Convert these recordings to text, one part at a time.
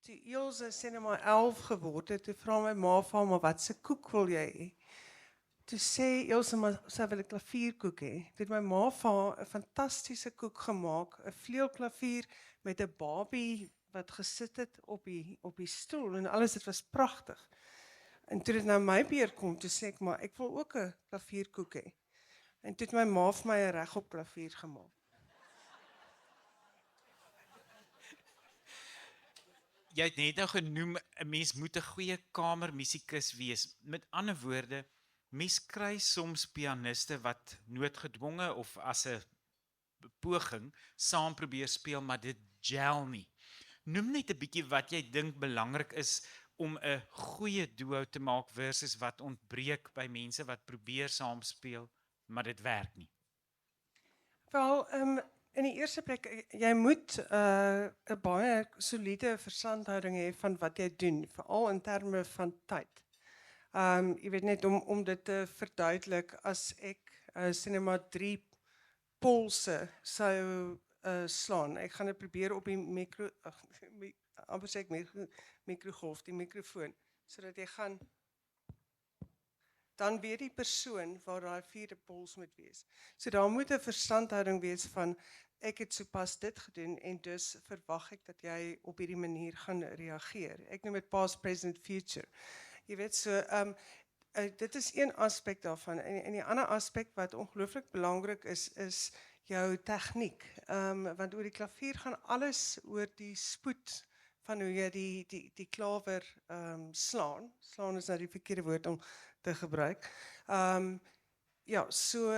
toe Ilse sê nou maar 11 geword het, toe vra my ma vir haar, maar wat se koek wil jy hê? Toe sê Ilse, maar sy wil 'n klavierkoek hê. Toe het my ma vir haar 'n fantastiese koek gemaak, 'n vleuelklavier met 'n babie wat gesit het op die stoel en alles, dit was pragtig. En toe dit nou my beurt kom, toe sê ek, maar ek wil ook 'n klavierkoek hê. En toe het my ma vir my 'n regop klavier gemaak. Jy het net nou genoem 'n mens moet 'n goeie kamermusikus wees. Met ander woorde, mens kry soms pianiste wat noodgedwonge of as 'n poging saam probeer speel, maar dit gel nie. Noem net 'n bietjie wat jy dink belangrik is om 'n goeie duo te maak versus wat ontbreek by mense wat probeer saam speel, maar dit werk nie. Wel, in die eerste plek, jy moet 'n baie soliede verstandhouding hê van wat jy doen, veral in terme van tyd. Jy weet net om dit te verduidelik, as ek sê net maar 3 polse sou slaan. Ek gaan dit probeer op die amper sê ek mikrogolf, die mikrofoon, sodat jy gaan, dan weet die persoon waar daai 4de pols moet wees. So daar moet 'n verstandhouding wees van, ek het sopas dit gedoen en dus verwag ek dat jy op hierdie manier gaan reageer. Ek noem dit past, present, future. Jy weet, so dit is een aspek daarvan. En die ander aspek wat ongelooflik belangrik is jou tegniek. Want oor die klavier gaan alles oor die spoed van hoe jy die klawer slaan. Slaan is nou die verkeerde woord om te gebruik. Ja, so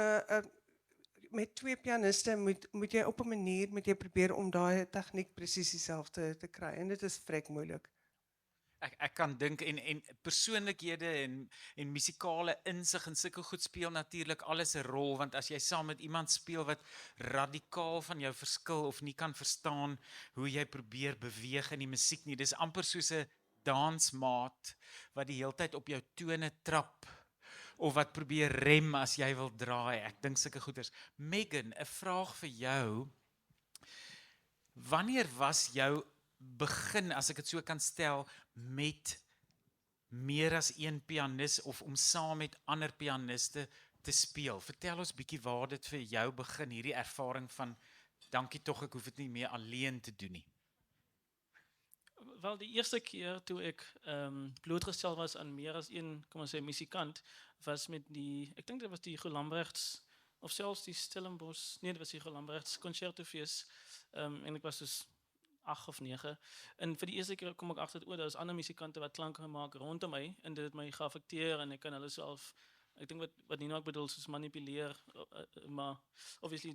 met 2 pianiste moet jy op 'n manier moet jy probeer om daai tegniek presies dieselfde te kry, en dit is vrek moeilik. Ek kan dink en persoonlikhede en musikale insig en sulke goed speel natuurlik alles 'n rol, want as jy saam met iemand speel wat radikaal van jou verskil of nie kan verstaan hoe jy probeer beweeg in die musiek nie, dis amper soos 'n dansmaat wat die heeltyd op jou tone trap of wat probeer rem as jy wil draai. Ek dink sulke goeters. Megan, 'n vraag vir jou. Wanneer was jou begin, as ek dit so kan stel, met meer as een pianis of om saam met ander pianiste te speel? Vertel ons bietjie waar dit vir jou begin, hierdie ervaring van dankie tog ek hoef dit nie meer alleen te doen nie. Wel, die eerste keer toe ek blootgestel was aan meer as een, kom ons sê, musikant, was met die, ek dink dit was die Golambrechts, of selfs die Stellenbosch, nee, dit was die Golambrechts Concertofees, en ek was dus 8 of 9. En vir die eerste keer kom ek agter dat daar is ander musikante wat klanke maak rondom my en dit het my geaffekteer en ek kan hulle self, ek dink wat Nino ook bedoel, soos manipuleer, maar obviously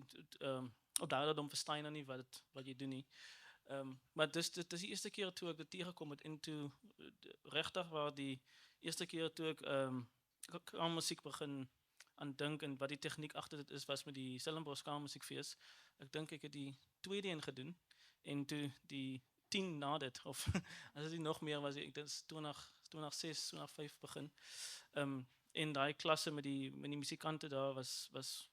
op daardie verstaan nou nie wat jy doen nie. Maar dit is die eerste keer toe ek dit tegengekom het en toe regtig waar die eerste keer toe ek aan musiek begin aan dink en wat die tegniek agter dit is, was met die Stellenbosch Kamermusiekfees. Ek dink ek het die tweede een gedoen en toe die 10 na dit, of as dit nog meer was, ek dink 2006, 2005 begin. En daai klasse met die musikante daar was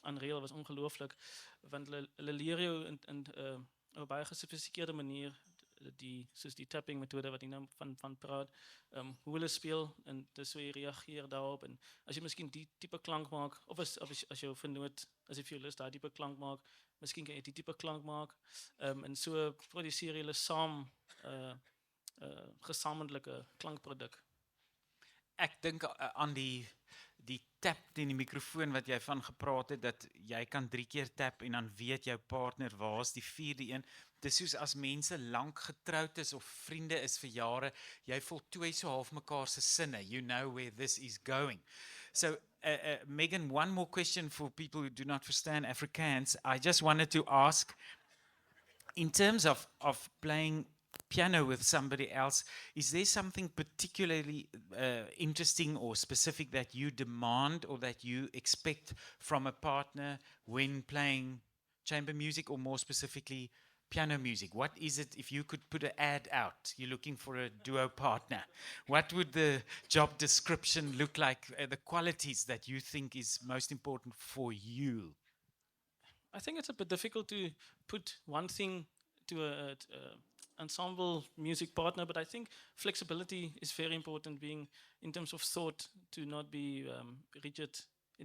unreal, was ongelooflik, want hulle leer jou in op 'n baie gesofistikeerde manier soos die tapping metode wat jy nou van praat, hoe hulle speel en dis hoe jy reageer daarop, en as jy miskien die tipe klank maak, of as jou vernoot, as jy violist daai tipe klank maak, miskien kan jy die tipe klank maak, en so produseer jy hulle saam gesamentlike klankproduk. Ek dink aan die tap in die mikrofoon wat jy van gepraat het, dat jy kan 3 keer tap en dan weet jou partner waar's die 4de een. Dis soos as mense lank getroud is of vriende is vir jare, jy voltooi so half mekaar se sinne. You know where this is going. So Megan, one more question for people who do not understand Afrikaans. I just wanted to ask, in terms of playing piano with somebody else, is there something particularly interesting or specific that you demand or that you expect from a partner when playing chamber music, or more specifically piano music? What is it, if you could put an ad out, you're looking for a duo partner, what would the job description look like, the qualities that you think is most important for you? I think it's a bit difficult to put one thing to ensemble music partner, but I think flexibility is very important, being in terms of thought, to not be rigid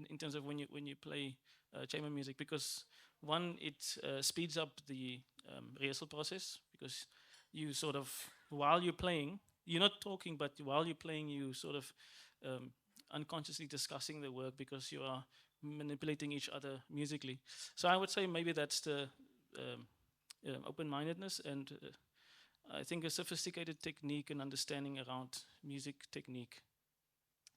in terms of when you play chamber music, because one, it speeds up the rehearsal process, because you sort of, while you're playing, you're not talking, but while you're playing, you sort of unconsciously discussing the work because you are manipulating each other musically. So I would say maybe that's the open-mindedness and I think a sophisticated technique and understanding around music technique.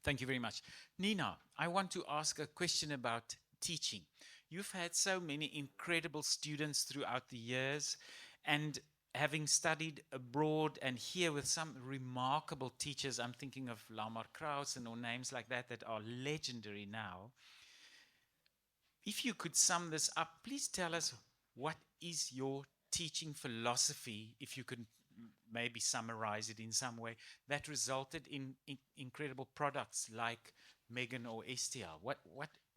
Thank you very much. Nina, I want to ask a question about teaching. You've had so many incredible students throughout the years, and having studied abroad and here with some remarkable teachers, I'm thinking of Lamar Krausen or names like that are legendary now. If you could sum this up, please tell us, what is your teaching philosophy, if you could maybe summarize it in some way, that resulted in incredible products like Megan or Estia?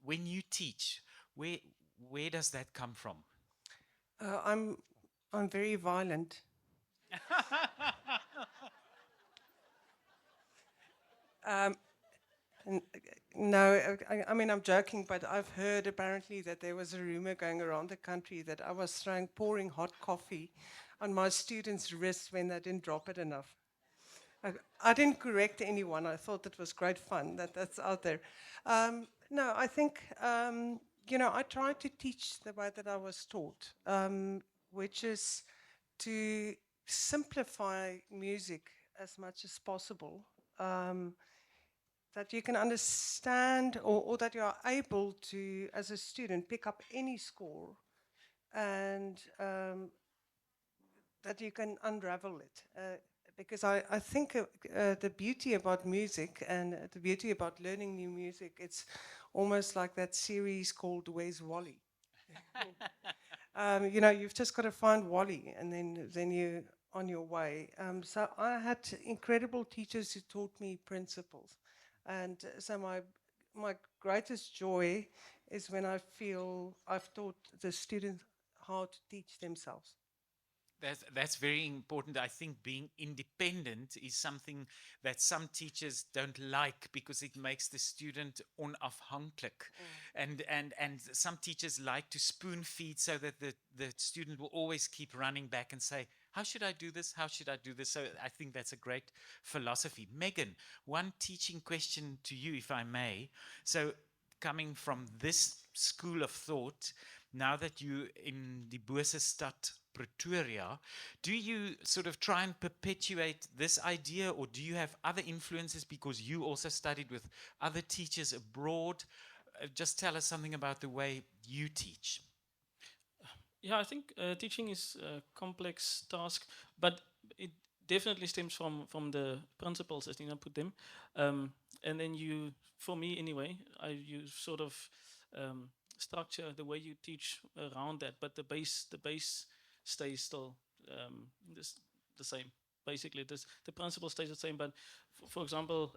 When you teach, where does that come from? I'm very violent. No, I mean, I'm joking, but I've heard apparently that there was a rumor going around the country that I was pouring hot coffee on my students' wrists when they didn't drop it enough. I didn't correct anyone. I thought it was great fun that's out there. No, I think, I tried to teach the way that I was taught, which is to simplify music as much as possible. That you can understand or that you are able to, as a student, pick up any score and that you can unravel it. Because I think the beauty about music and the beauty about learning new music, it's almost like that series called Where's Wally? You've just got to find Wally and then you're on your way. So I had incredible teachers who taught me principles. And so my greatest joy is when I feel I've taught the students how to teach themselves. That's very important. I think being independent is something that some teachers don't like because it makes the student onafhankelijk. And some teachers like to spoon feed so that the student will always keep running back and say, how should I do this? How should I do this? So I think that's a great philosophy. Megan, one teaching question to you, if I may. So coming from this school of thought, now that you're in die Bose stad Pretoria, do you sort of try and perpetuate this idea, or do you have other influences because you also studied with other teachers abroad? Just tell us something about the way you teach. Yeah, I think teaching is a complex task, but it definitely stems from the principles as Nina put them. And then you, for me anyway, you sort of structure the way you teach around that, but the base stays still the same. Basically, the principle stays the same. But for example,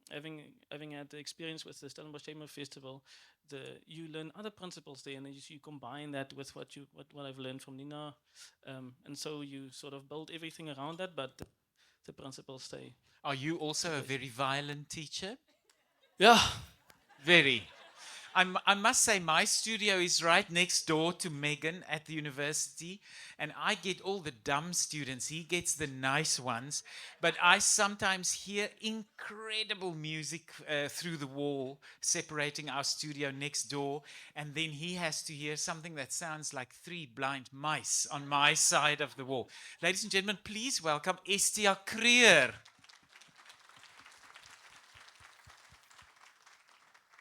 having had the experience with the Stellenbosch Chamber Festival, you learn other principles there, and then you combine that with what I've learned from Nina, and so you sort of build everything around that, but the principles stay. Are you also a very violent teacher? Yeah. Very. I must say, my studio is right next door to Megan at the university, and I get all the dumb students. He gets the nice ones, but I sometimes hear incredible music through the wall separating our studio next door, and then he has to hear something that sounds like 3 blind mice on my side of the wall. Ladies and gentlemen, please welcome Estia Creer.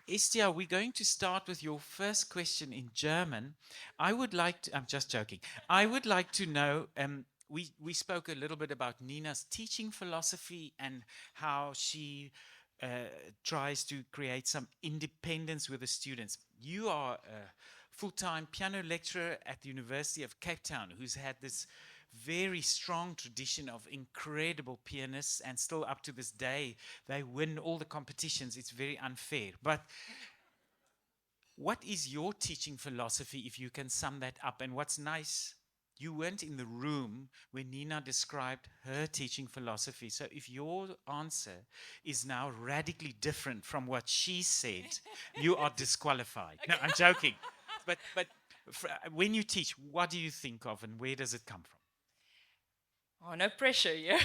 Estia, we're going to start with your first question in German. I'm just joking. I would like to know, we spoke a little bit about Nina's teaching philosophy and how she tries to create some independence with the students. You are a full-time piano lecturer at the University of Cape Town who's had this very strong tradition of incredible pianists, and still up to this day they win all the competitions. It's very unfair. But what is your teaching philosophy, if you can sum that up? And what's nice, you weren't in the room when Nina described her teaching philosophy. So if your answer is now radically different from what she said, you are disqualified. No, I'm joking. But when you teach, what do you think of and where does it come from? Oh, no pressure, yeah.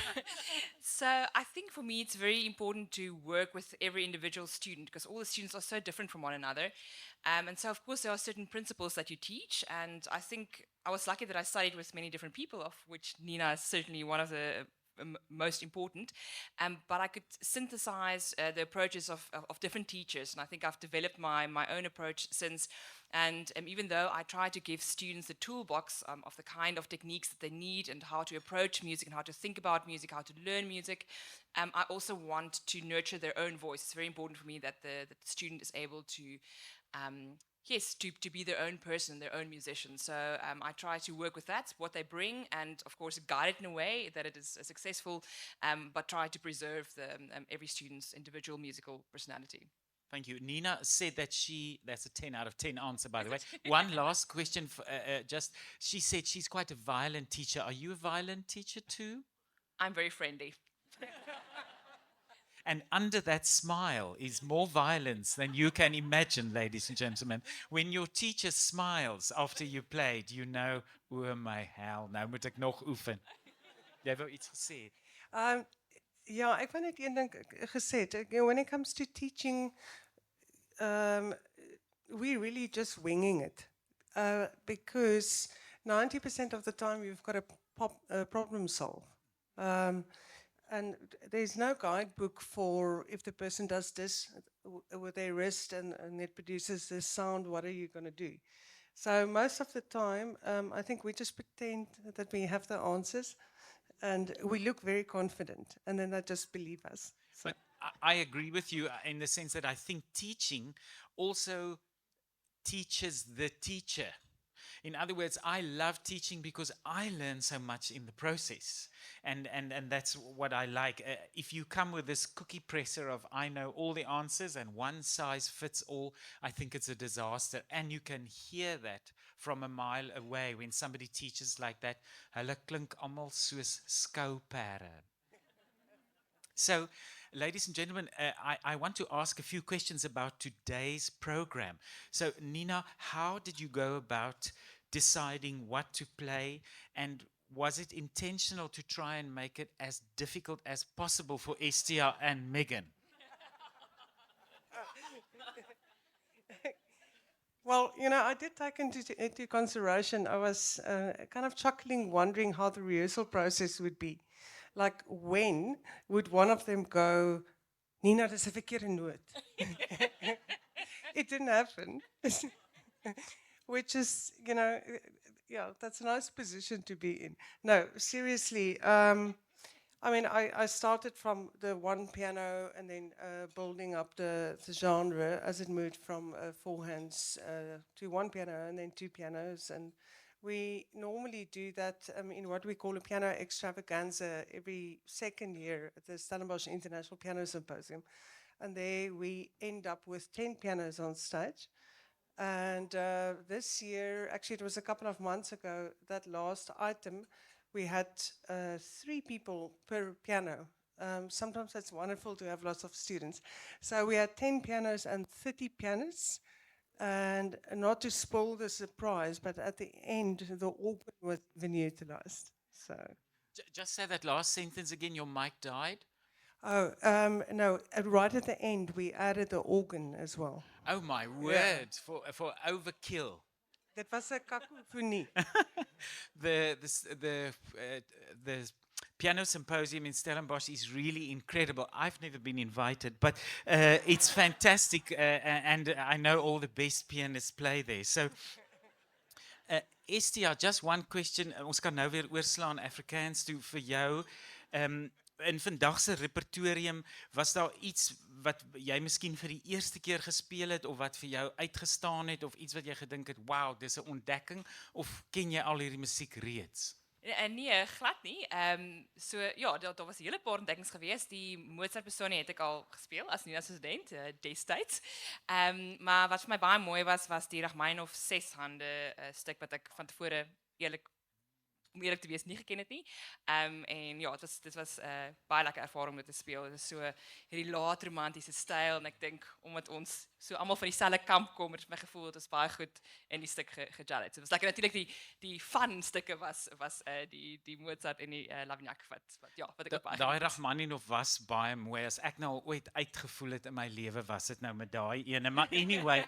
So I think for me it's very important to work with every individual student because all the students are so different from one another. And so of course there are certain principles that you teach, and I think I was lucky that I studied with many different people, of which Nina is certainly one of the most important. But I could synthesize the approaches of different teachers, and I think I've developed my own approach since. And even though I try to give students the toolbox of the kind of techniques that they need and how to approach music and how to think about music, how to learn music, I also want to nurture their own voice. It's very important for me that the student is able to yes, to be their own person, their own musician. So I try to work with that, what they bring, and of course guide it in a way that it is successful, but try to preserve every student's individual musical personality. Thank you. Nina said that that's a 10 out of 10 answer, by the way. One last question, she said she's quite a violin teacher. Are you a violin teacher too? I'm very friendly. And under that smile is more violence than you can imagine, ladies and gentlemen. When your teacher smiles after you played, you know, oh my hell, nou moet ek nog oefen. Jy wou iets gesê. Ja, ek wou net een ding gesê het. When it comes to teaching, we really just winging it. Because 90% of the time you've got to problem solve. And there's no guidebook for if the person does this with their wrist and it produces this sound, what are you going to do? So most of the time, I think we just pretend that we have the answers and we look very confident and then they just believe us. So. But I agree with you in the sense that I think teaching also teaches the teacher. In other words, I love teaching because I learn so much in the process. And that's what I like. If you come with this cookie presser of I know all the answers and one size fits all, I think it's a disaster. And you can hear that from a mile away when somebody teaches like that. Hulle klink almal soos skoupere. So, ladies and gentlemen, I want to ask a few questions about today's program. So, Nina, how did you go about deciding what to play, and was it intentional to try and make it as difficult as possible for Estia and Megan? Well, I did take into consideration, I was kind of chuckling, wondering how the rehearsal process would be. Like, when would one of them go, Nina, dis 'n verkeerde noot? It didn't happen. Which is, yeah, that's a nice position to be in. No, seriously, I mean, I started from the one piano and then building up the genre as it moved from four hands to one piano and then two pianos. And we normally do that in what we call a piano extravaganza every second year at the Stellenbosch International Piano Symposium. And there we end up with 10 pianos on stage. And this year, actually it was a couple of months ago, that last item, we had 3 people per piano. Sometimes it's wonderful to have lots of students. So we had 10 pianos and 30 pianists. And not to spoil the surprise, but at the end, the organ was even utilized. So. Just say that last sentence again, your mic died. Oh, no, right at the end, we added the organ as well. Oh my word, for overkill. That was a cacophony. The Piano Symposium in Stellenbosch is really incredible. I've never been invited, but it's fantastic, and I know all the best pianists play there. So, Estia, just one question. Ons kan nou weer oorslaan Afrikaans toe vir jou. In vandag se repertorium, was daar iets wat jy miskien vir die eerste keer gespeel het of wat vir jou uitgestaan het of iets wat jy gedink het, wow, dis 'n ontdekking, of ken jy al hierdie musiek reeds? Nee, glad nie. So ja, daar was 'n hele paar ontdekkings geweest. Die Mozart Persone het ek al gespeel as Nina student destyds. Maar wat vir my baie mooi was die Rachmaninoff 6 hande stuk wat ek van tevore eerlik om eerlik te wees nie geken het nie. En ja, dit was baie lekker ervaring om dit te speel. Dit is so hierdie laat romantiese styl en ek dink omdat ons so almal van dieselfde kamp kom, het my gevoel dit is baie goed in die stuk gejal het. So dit was lekker natuurlik die fun stukke was die Mozart en die Lavignac wat ek ook baie Daai geniet het. Rachmaninoff was baie mooi. As ek nou al ooit uitgevoel het in my lewe, was dit nou met daai ene. Maar anyway,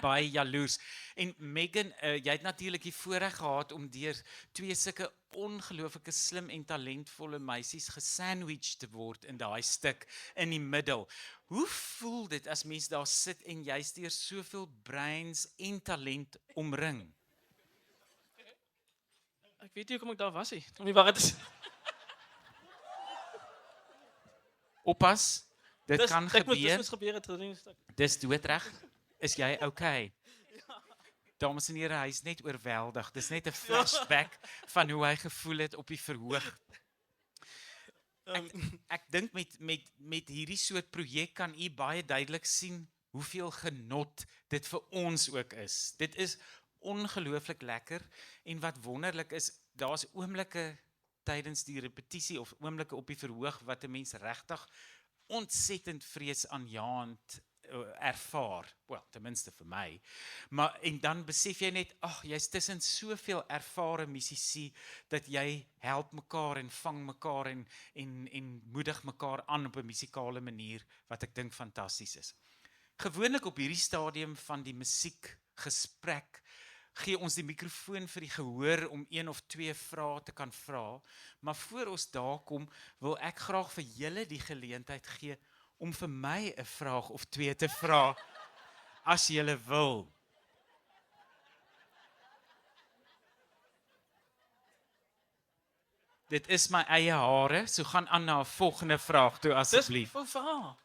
baie jaloers. En Megan, jy het natuurlik die voorreg gehad om deur twee sulke ongelooflike slim en talentvolle meisies gesandwich te word in daai stuk in die middel. Hoe voel dit as mens daar sit en jy's deur soveel breins en talent omring? Ek weet nie hoekom ek daar was nie. Om die waarheid te sê. Oppas, dit kan Ek moet gebeur. dis gebeur het trainingsstuk. Dis doodreg. Is jy okay? Dames en here, hy's net oorweldig. Dis net 'n flashback van hoe hy gevoel het op die verhoog. Ek dink met hierdie soort projek kan u baie duidelik sien hoeveel genot dit vir ons ook is. Dit is ongelooflik lekker en wat wonderlik is, daar's oomblikke tydens die repetisie of oomblikke op die verhoog wat 'n mens regtig ontsettend vreesaanjaend ervaar. Wel, ten minste vir my. Maar en dan besef jy net, ag, jy's tussen soveel ervare musisië dat jy help mekaar en vang mekaar en moedig mekaar aan op 'n musikale manier wat ek dink fantasties is. Gewoonlik op hierdie stadium van die musiekgesprek gee ons die mikrofoon vir die gehoor om een of twee vrae te kan vra, maar voor ons daar kom, wil ek graag vir julle die geleentheid gee om vir my 'n vraag of twee te vra, as julle wil. Dit is my eie hare, so gaan aan na 'n volgende vraag toe asseblief. Dis vir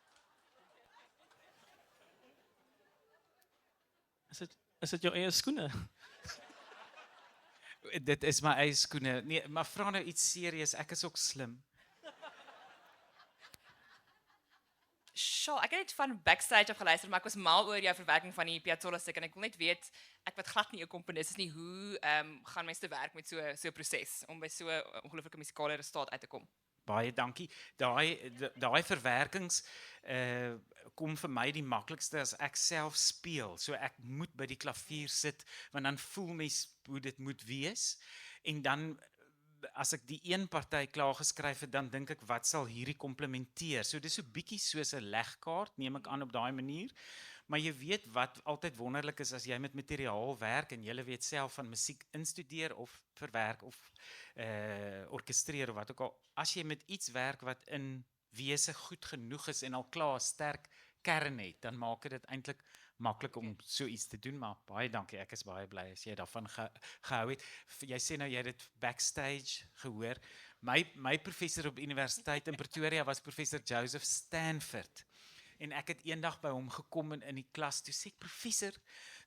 Is dit jou eie skoene? Dit is my eie skoene. Nee, maar vra nou iets serieus, ek is ook slim. Sjoe, ek het net van backstage af geluister, maar ek was mal oor jou verwerking van die Piazzolla stuk en ek wil net weet, ek wat glad nie 'n komponis is nie, hoe gaan mense te werk met so 'n proses om by so 'n ongelooflike musikale resultaat uit te kom? Baie dankie. Daai verwerkings kom vir my die maklikste as ek self speel. So ek moet by die klavier sit want dan voel mens hoe dit moet wees en dan as ek die een party klaar geskryf het, dan dink ek wat sal hierdie komplementeer. So dis so bietjie soos 'n legkaart, neem ek aan op daai manier. Maar jy weet wat altyd wonderlik is as jy met materiaal werk en jy weet self van musiek instudeer of verwerk of orkestreer of wat ook al. As jy met iets werk wat in wese goed genoeg is en al klaar sterk kern het, dan maak dit eintlik maklik om so iets te doen, maar baie dankie, ek is baie bly as jy daarvan gehou het. Jy sê nou jy het dit backstage gehoor. My professor op universiteit in Pretoria was professor Joseph Stanford. En ek het eendag by hom gekom in die klas, toe sê ek, professor,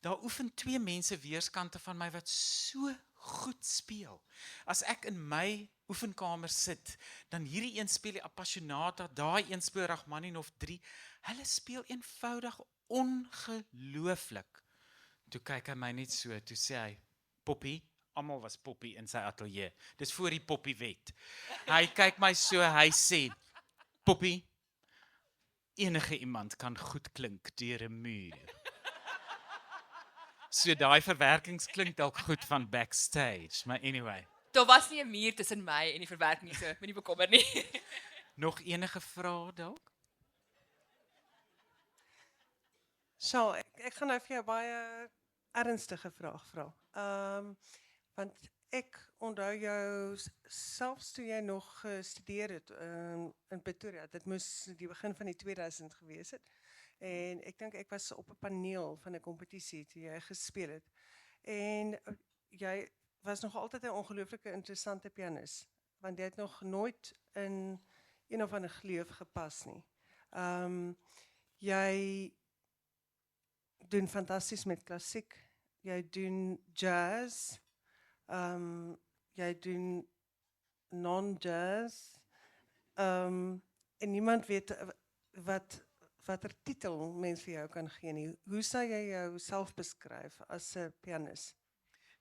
daar oefen twee mense weerskante van my wat so goed speel. As ek in my oefenkamer sit, dan hierdie een speel die Appassionata, daai een speel Rachmaninoff 3, hulle speel eenvoudig ongelooflik. Toe kyk hy my net so, toe sê hy, Poppy, almal was Poppy in sy atelier, dis voor die Poppy-wet. Hy kyk my so, hy sê, Poppy, enige iemand kan goed klink deur 'n muur. So daai verwerkings klink dalk goed van backstage, maar anyway. Daar was nie 'n muur tussen my en die verwerking nie, so moenie bekommer nie. Nog enige vrae dalk? So, ek gaan nou vir jou baie ernstige vraag vra. Want ek onthou jou selfs toe jy nog gestudeer het in Pretoria. Dit moes die begin van die 2000 gewees het. En ek dink ek was op 'n paneel van 'n kompetisie toe jy gespeel het. En jy was nog altyd 'n ongelooflike interessante pianis, want jy het nog nooit in een of ander gleuf gepas nie. Jy doen fantasties met klassiek, jy doen jazz, jy doen non-jazz, en niemand weet watter titel mens vir jou kan gee nie. Hoe sou jy jouself beskryf as 'n pianis?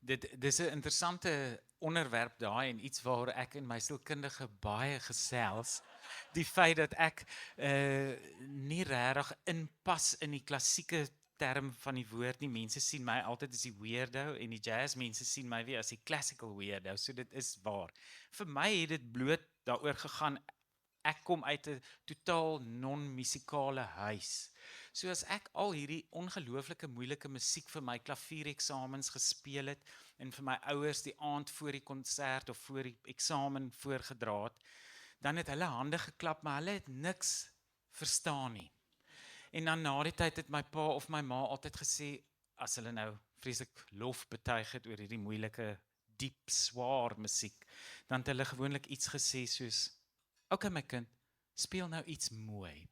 Dis 'n interessante onderwerp daai en iets waar ek en my sielkundige baie gesels. Die feit dat ek nie regtig inpas in die klassieke term van die woord nie. Mense sien my altyd as die weirdo en die jazzmense sien my weer as die classical weirdo. So dit is waar. Vir my het dit bloot daaroor gegaan ek kom uit 'n totaal non-musikale huis. So as ek al hierdie ongelooflike moeilike musiek vir my klaviereksamens gespeel het en vir my ouers die aand voor die konsert of voor die eksamen voorgedra het, dan het hulle hande geklap, maar hulle het niks verstaan nie. En dan na die tyd het my pa of my ma altyd gesê, as hulle nou vreeslik lof betuig het oor hierdie moeilike, diep, swaar musiek, dan het hulle gewoonlik iets gesê soos, "Oké my kind, speel nou iets mooi."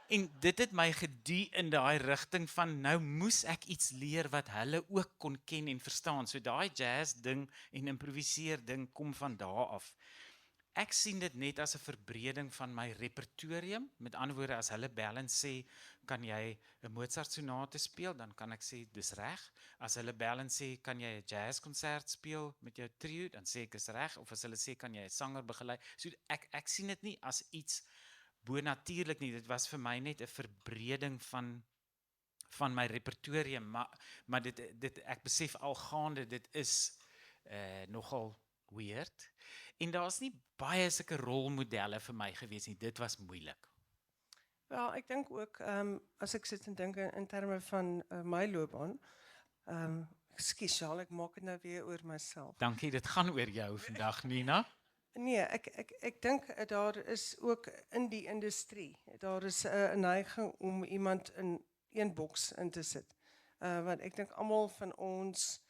En dit het my gedie in daai rigting van nou moes ek iets leer wat hulle ook kon ken en verstaan. So daai jazz ding en improviseer ding kom van daar af. Ek sien dit net as 'n verbreding van my repertorium. Met ander woorde, as hulle bel en sê, kan jy 'n Mozart sonate speel, dan kan ek sê dis reg. As hulle bel en sê, kan jy 'n jazzkonsert speel met jou trio, dan sê ek is reg. Of as hulle sê, kan jy 'n sanger begelei. So ek sien dit nie as iets bonatuurlik nie. Dit was vir my net 'n verbreding van my repertorium, maar dit ek besef al gaande dit is nogal weird. En daar's nie baie sulke rolmodelle vir my gewees nie. Dit was moeilik. Wel, ek dink ook as ek sit en dink in terme van my loopbaan, ekskuus, Charles, ek maak dit nou weer oor myself. Dankie, dit gaan oor jou vandag, Nina. Nee, ek dink daar is ook in die industrie, daar is 'n neiging om iemand in een boks in te sit. Want ek dink almal van ons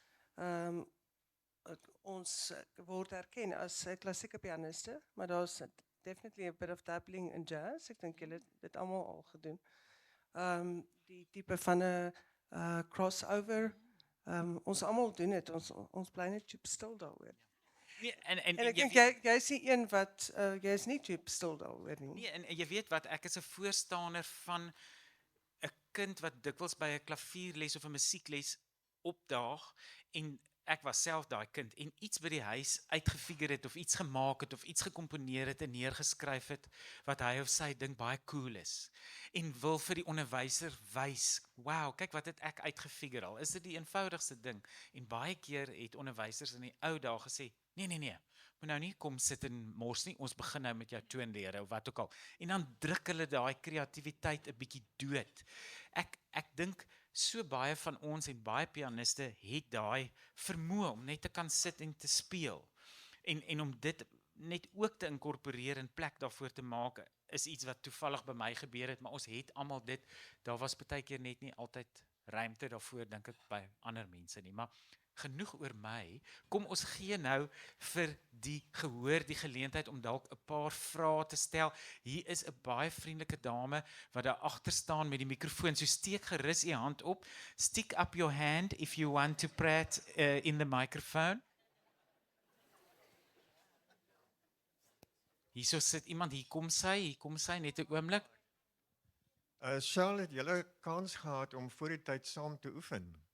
ons word erken as klassieke pianiste, maar daar's definitely a bit of dabbling in jazz. Ek dink julle het dit almal al gedoen. Die tipe van 'n crossover, ons almal doen dit. Ons bly net chip stil daaroor. Nee, En ek dink jy is die een wat jy is nie chip stil daaroor nie. Nee, en jy weet wat, ek is 'n voorstander van 'n kind wat dikwels by 'n klavierles of 'n musiekles opdaag en ek was self daai kind en iets by die huis uitgefigure het of iets gemaak het of iets gekomponeer het en neergeskryf het wat hy of sy dink baie cool is en wil vir die onderwyser wys, wow, kyk wat het ek uitgefigure al, is dit die eenvoudigste ding en baie keer het onderwysers in die ou dae gesê, nee, moet nou nie kom sit en mors nie, ons begin nou met jou toonlere of wat ook al en dan druk hulle daai kreatiwiteit 'n bietjie dood. Ek dink so baie van ons en baie pianiste het daai vermoë om net te kan sit en te speel. En om dit net ook te inkorporeer en plek daarvoor te maak, is iets wat toevallig by my gebeur het, maar ons het almal dit, daar was baie keer net nie altyd ruimte daarvoor, dink ek, by ander mense nie, maar genoeg oor my, kom ons gee nou vir die gehoor die geleentheid om dalk 'n paar vrae te stel. Hier is 'n baie vriendelike dame wat daar agter staan met die mikrofoon. So steek gerus u hand op. Stick up your hand if you want to prat in the microphone. Hierso sit iemand, hier kom sy net 'n oomblik. Charles, het julle kans gehad om voor die tyd saam te oefen?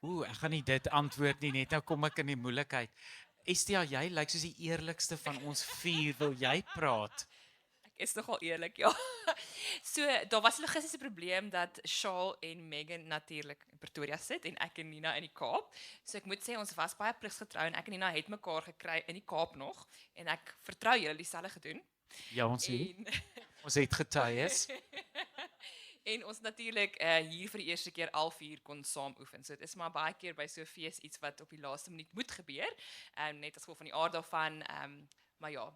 Ek gaan nie dit antwoord nie, net nou kom ek in die moeilikheid. Estia, jy lyk soos die eerlikste van ons vier, wil jy praat? Ek is nogal eerlik, ja. So, daar was 'n logistiese probleem dat Charles en Megan natuurlik in Pretoria sit en ek en Nina in die Kaap. So ek moet sê ons was baie pligsgetrou en ek en Nina het mekaar gekry in die Kaap nog en ek vertrou julle dieselfde gedoen. Ja, ons het getuies. En ons natuurlik hier vir die eerste keer al 4 kon saam oefen. So dit is maar baie keer by so 'n fees iets wat op die laaste minuut moet gebeur. Net as gevolg van die aard daarvan. Maar ja,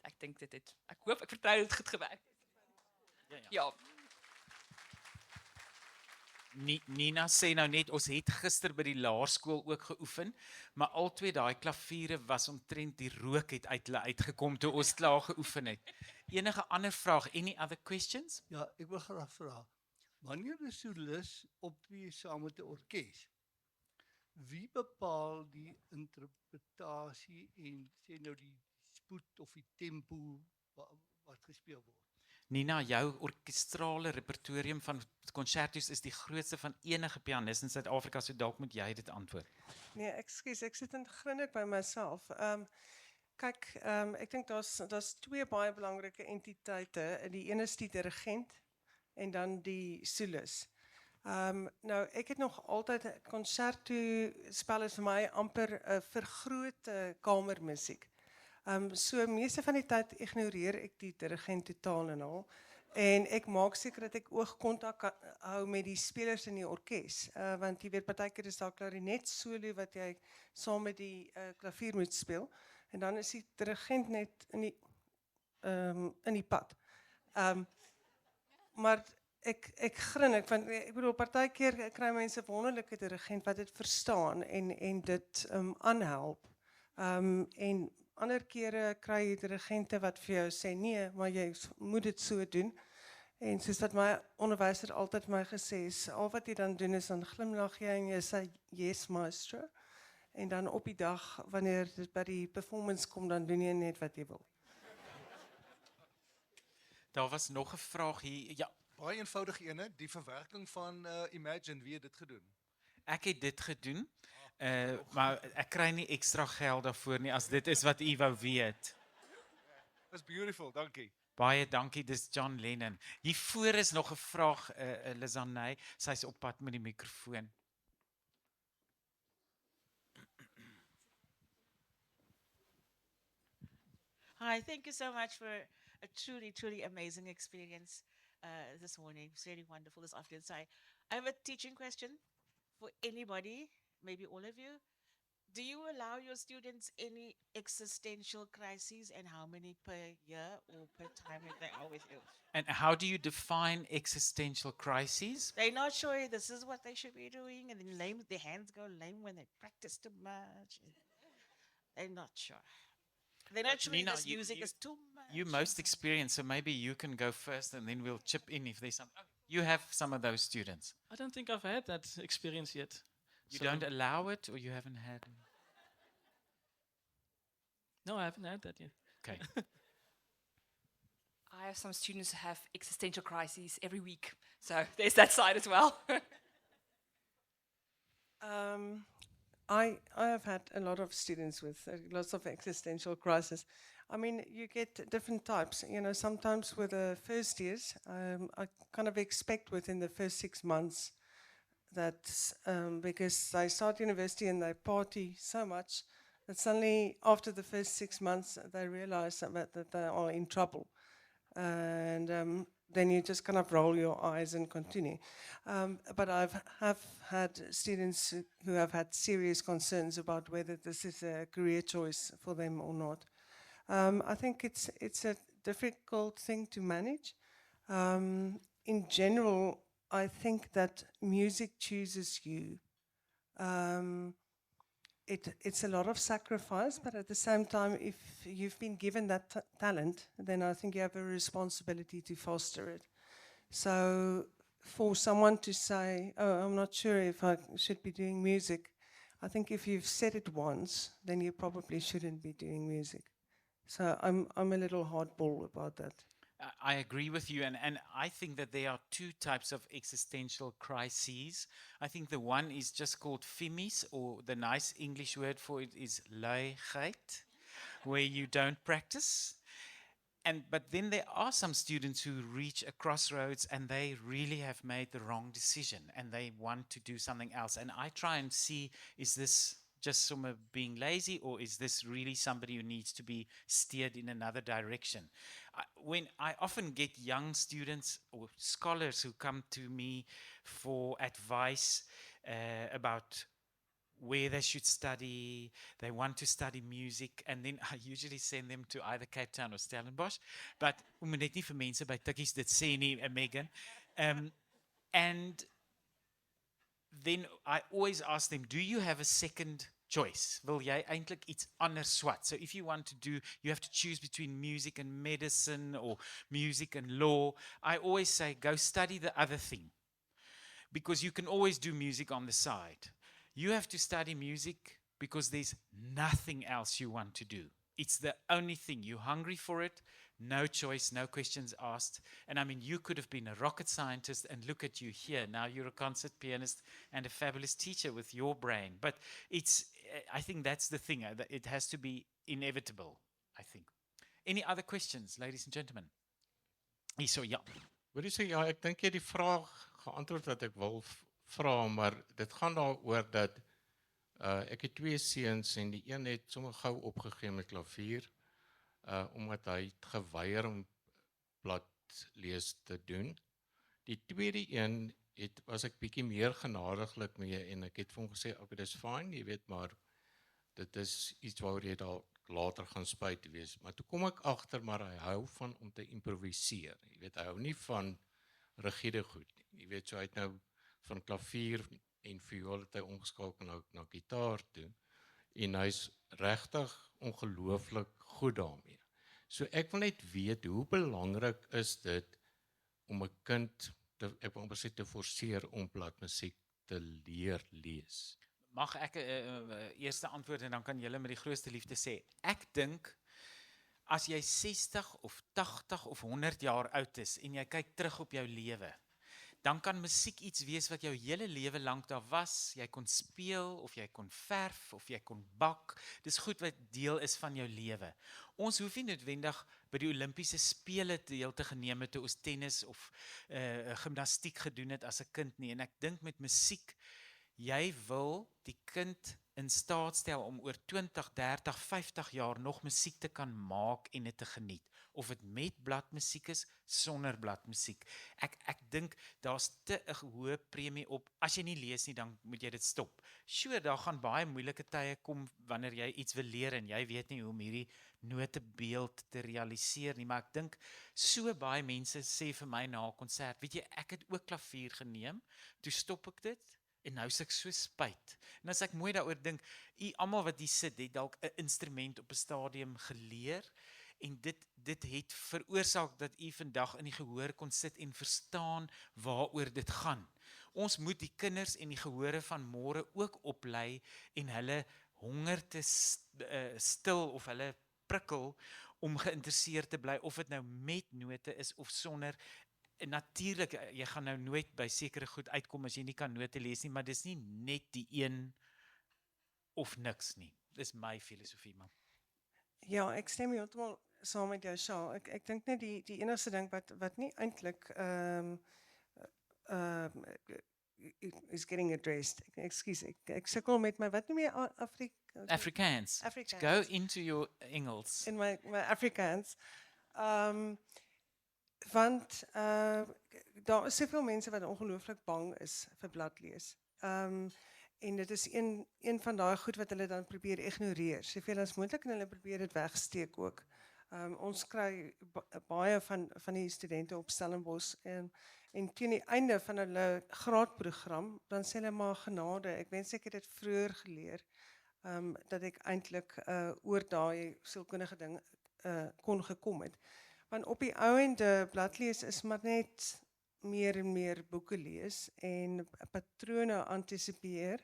ek dink ek hoop ek vertrou dit goed gewerk het. Ja. Nina sê nou net, ons het gister by die laerskool ook geoefen, maar albei daai klaviere was omtrent die rook het uit hulle uitgekom toe ons klaar geoefen het. Enige ander vraag? Any other questions? Ja, ek wil graag vra. Wanneer 'n solis optree saam met 'n orkes, wie bepaal die interpretasie en sê nou die spoed of die tempo wat gespeel word? Nina, jou orkestrale repertorium van concertos is die grootste van enige pianis in Suid-Afrika, so dalk moet jy dit antwoord. Nee, ekskuus, ek sit en grinnik by myself. Kyk, ek dink daar's twee baie belangrike entiteite. Die een is die dirigent en dan die solis. Nou, ek het nog altyd concerto spel is vir my amper 'n vergrote kamermusiek. So meeste van die tyd ignoreer ek die dirigent totaal en al. En ek maak seker dat ek oogkontak hou met die spelers in die orkes, want jy weet partykeer is daar klarinet solo wat jy saam met die klavier moet speel en dan is die dirigent net in die pad. Maar ek grinnik want ek bedoel partykeer kry mense 'n wonderlike dirigent wat dit verstaan en dit aanhelp. En ander kere kry jy dirigente wat vir jou sê nee, maar jy moet dit so doen. En soos wat my onderwyser altyd my gesê het, al wat jy dan doen is dan glimlag jy en jy sê yes maestro. En dan op die dag wanneer dit by die performance kom dan doen jy net wat jy wil. Daar was nog 'n vraag hier. Ja, Baie eenvoudig ene, die verwerking van Imagine, wie het dit gedoen? ek het dit gedoen. Maar ek kry nie ekstra geld daarvoor nie as dit is wat u wou weet. That's beautiful, dankie. Baie dankie, dis John Lennon. Hiervoor is nog 'n vraag, Lizanne, sy's op pad met die mikrofoon. Hi, thank you so much for a truly, truly amazing experience this morning. It's really wonderful this afternoon. So I have a teaching question for anybody, maybe all of you. Do you allow your students any existential crises and how many per year or per time if they are with you? And how do you define existential crises? They're not sure this is what they should be doing, and then lame, their hands go lame when they practice too much. They're not sure. They're not sure Nina, this music is too much. You're most experienced, so maybe you can go first and then we'll chip in if there's some. You have some of those students. I don't think I've had that experience yet. You So- don't allow it or you haven't had it? No, I haven't had that yet. Okay. I have some students who have existential crises every week. So there's that side as well. I have had a lot of students with lots of existential crisis. I mean, you get different types. You know, sometimes with the first years, I kind of expect within the first 6 months that because they start university and they party so much that suddenly after the first 6 months they realize that they are in trouble. And then you just kind of roll your eyes and continue. But have had students who have had serious concerns about whether this is a career choice for them or not. I think it's a difficult thing to manage. In general, I think that music chooses you. It's a lot of sacrifice, but at the same time, if you've been given that talent, then I think you have a responsibility to foster it. So for someone to say, oh, I'm not sure if I should be doing music, I think if you've said it once, then you probably shouldn't be doing music. So I'm a little hardball about that. I agree with you, and I think that there are two types of existential crises. I think the one is just called fimies, or the nice English word for it is luiheid, where you don't practice. But then there are some students who reach a crossroads and they really have made the wrong decision and they want to do something else. And I try and see, is this just some of being lazy, or is this really somebody who needs to be steered in another direction? When I often get young students or scholars who come to me for advice about where they should study, they want to study music, and then I usually send them to either Cape Town or Stellenbosch. But om net nie vir mense by Tikkies dit sê nie, Megan. And then I always ask them, do you have a second choice? Wil jy eintlik iets anders swat? So if you want to do, you have to choose between music and medicine or music and law. I always say, go study the other thing. Because you can always do music on the side. You have to study music because there's nothing else you want to do. It's the only thing. You're hungry for it, no choice, no questions asked. And I mean, you could have been a rocket scientist, and look at you here. Now you're a concert pianist and a fabulous teacher with your brain. But I think that's the thing. That it has to be inevitable, I think. Any other questions, ladies and gentlemen? Hierso, ja. Hoor jy sê, ja, ek dink jy het die vraag geantwoord wat ek wil vra, maar dit gaan daaroor dat ek het 2 seuns en die een het sommer gou opgegee met klavier, omdat hy het geweier om bladlees te doen. Die tweede een was ek bietjie meer genadiglik mee en ek het vir hom gesê, okay, dis fine, jy weet, maar dit is iets waaroor jy dalk later gaan spyt wees. Maar toe kom ek agter, maar hy hou van om te improviseer. Jy weet, hy hou nie van rigiede goed nie. Jy weet, so hy het nou van klavier en viool het hy omgeskakel na gitaar toe. En hy's regtig ongelooflik goed daarmee. So ek wil net weet, hoe belangrik is dit om 'n kind ek wil amper sê te forceer om bladmusiek te leer lees? Mag ek eerste antwoord en dan kan julle met die grootste liefde sê. Ek dink as jy 60 of 80 of 100 jaar oud is en jy kyk terug op jou lewe, dan kan musiek iets wees wat jou hele lewe lank daar was. Jy kon speel of jy kon verf of jy kon bak. Dis goed wat deel is van jou lewe. Ons hoef nie noodwendig by die Olimpiese spele deel te geneem het toe ons tennis of gimnastiek gedoen het as 'n kind nie. En ek dink met musiek, jy wil die kind in staat stel om oor 20, 30, 50 jaar nog musiek te kan maak en dit te geniet. Of dit met bladmusiek is, sonder bladmusiek. Ek dink daar's te 'n hoë premie op. As jy nie lees nie, dan moet jy dit stop. Sure, daar gaan baie moeilike tye kom wanneer jy iets wil leer en jy weet nie hoe om hierdie notebeeld te realiseer nie, maar ek dink so baie mense sê vir my na 'n konsert, weet jy, ek het ook klavier geneem, toe stop ek dit. En nou is ek so spyt. En as ek mooi daaroor dink, almal wat hier sit, het dalk 'n instrument op 'n stadium geleer en dit het veroorsaak dat u vandag in die gehoor kon sit en verstaan waaroor dit gaan. Ons moet die kinders en die gehore van môre ook oplei en hulle honger te stil of hulle prikkel om geïnteresseerd te bly, of dit nou met note is of sonder. En natuurlik, jy gaan nou nooit by sekere goed uitkom as jy nie kan note lees nie, maar dis nie net die een of niks nie. Dis my filosofie, man. Ja, ek stem heeltemal saam met jou, Shaal. Ek dink net die enigste ding wat nie eintlik is getting addressed. Excuse, ek sukkel met my, wat noem jy Afrikaans. Afrikaans. Go into your Engels. In my Afrikaans. Want daar is soveel mense wat ongelooflik bang is vir bladlees. En dit is een van daai goed wat hulle dan probeer ignoreer. Soveel as moontlik en hulle probeer dit wegsteek ook. Ons kry baie van die studente op Stellenbosch en teen die einde van hulle graadprogram, dan sê hulle maar genade, ek wens ek het dit vroeër geleer, dat ek eintlik oor daai sielkundige ding kon gekom het. Want op die ouende bladlees is maar net meer en meer boeke lees en patrone antisipeer.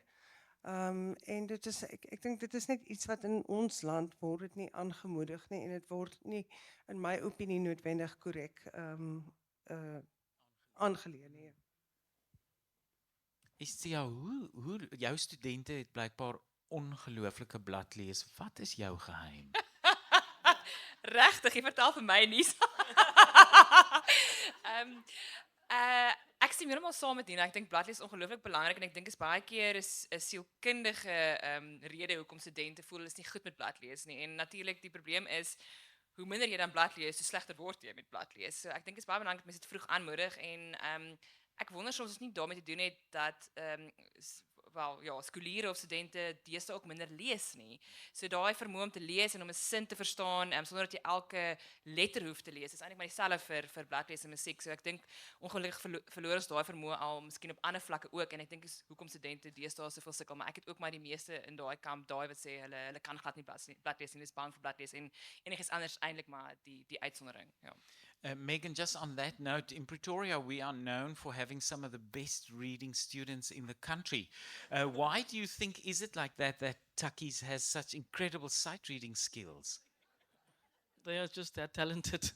En dit is, ek dink dit is net iets wat in ons land word dit nie aangemoedig nie en dit word nie in my opinie noodwendig korrek aangeleer nie. Hoe jou studente het blykbaar ongelooflike bladlees. Wat is jou geheim? Regtig, jy vertel vir my nie. Ek stem heeltemal saam met Dina. Ek dink bladlees is ongelooflik belangrik en ek dink is baie keer is 'n sielkundige rede hoekom studente voel is nie goed met bladlees nie. En natuurlik die probleem is hoe minder jy dan bladlees, hoe slegter word jy met bladlees. So ek dink is baie belangrik mense dit vroeg aanmoedig en ek wonder soms as nie daarmee te doen het dat skooliere of studente deesdae ook minder lees nie. So daai vermoë om te lees en om 'n sin te verstaan sonder dat jy elke letter hoef te lees, is eintlik maar dieselfde vir bladlees en musiek. So ek dink ongelukkig verloor ons daai vermoë al miskien op ander vlakke ook en ek dink is hoekom studente deesdae soveel sukkel, maar ek het ook maar die meeste in daai kamp, daai wat sê hulle kan glad nie bladlees nie, is bang vir bladlees en enigiets anders eintlik maar die uitsondering. Ja. Megan, just on that note, in Pretoria we are known for having some of the best reading students in the country. Why do you think is it like that Tukkies has such incredible sight reading skills? they are just that talented.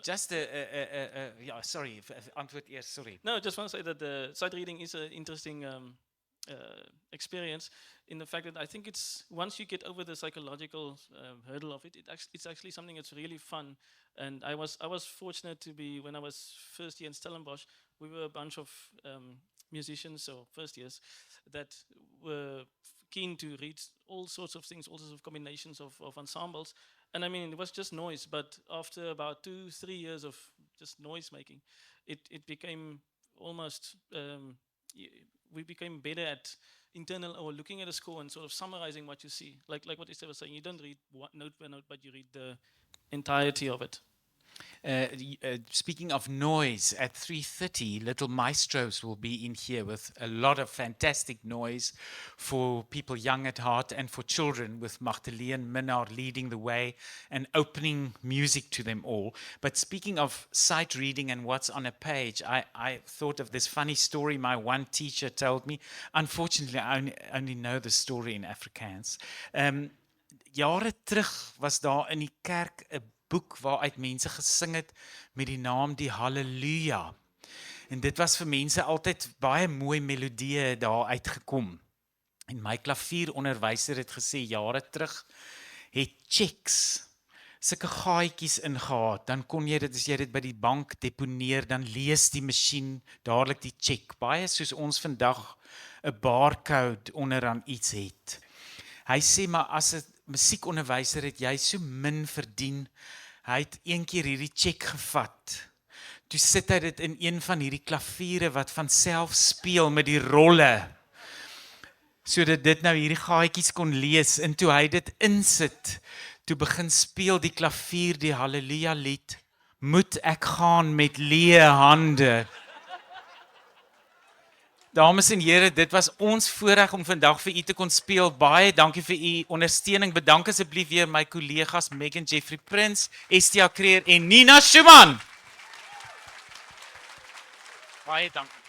Just yeah, sorry, antwoord eers, sorry. No, I just want to say that the sight reading is an interesting experience in the fact that I think it's once you get over the psychological hurdle of it, it's actually something that's really fun. And I was fortunate to be, when I was first year in Stellenbosch, we were a bunch of musicians or first years that were keen to read all sorts of things, all sorts of combinations of ensembles. And I mean, it was just noise, but after about 2-3 years of just noise making, it became almost, we became better at internal or looking at a score and sort of summarizing what you see. Like what Esther was saying, you don't read note by note, but you read the entirety of it. Speaking of noise, at 3:30, Little Maestros will be in here with a lot of fantastic noise for people young at heart and for children, with Magdalene Minnaar leading the way and opening music to them all. But speaking of sight reading and what's on a page, I thought of this funny story my one teacher told me. Unfortunately, I only know the story in Afrikaans. Jare terug was daar in die kerk 'n boek waaruit mense gesing het met die naam die Halleluja. En dit was vir mense altyd baie mooi melodieë daar uitgekom. En my klavieronderwyser het gesê jare terug het checks sulke gaatjies ingehaat, dan kon jy dit, as jy dit by die bank deponeer, dan lees die masjien dadelik die check, baie soos ons vandag 'n barcode onderaan iets het. Hy sê maar as 'n musiekonderwyser het jy so min verdien. Hy het een keer hierdie check gevat. Toe sit hy dit in een van hierdie klaviere wat van self speel met die rolle, sodat dit nou hierdie gaatjies kon lees. En toe hy dit insit, toe begin speel die klavier die Halleluja lied, moet ek gaan met leë hande. Dames en here, dit was ons voorreg om vandag vir u te kon speel. Baie dankie vir u ondersteuning. Bedank asseblief weer my kollegas Megan Jeffrey Prince, Estia Creer en Nina Schumann. Baie dankie.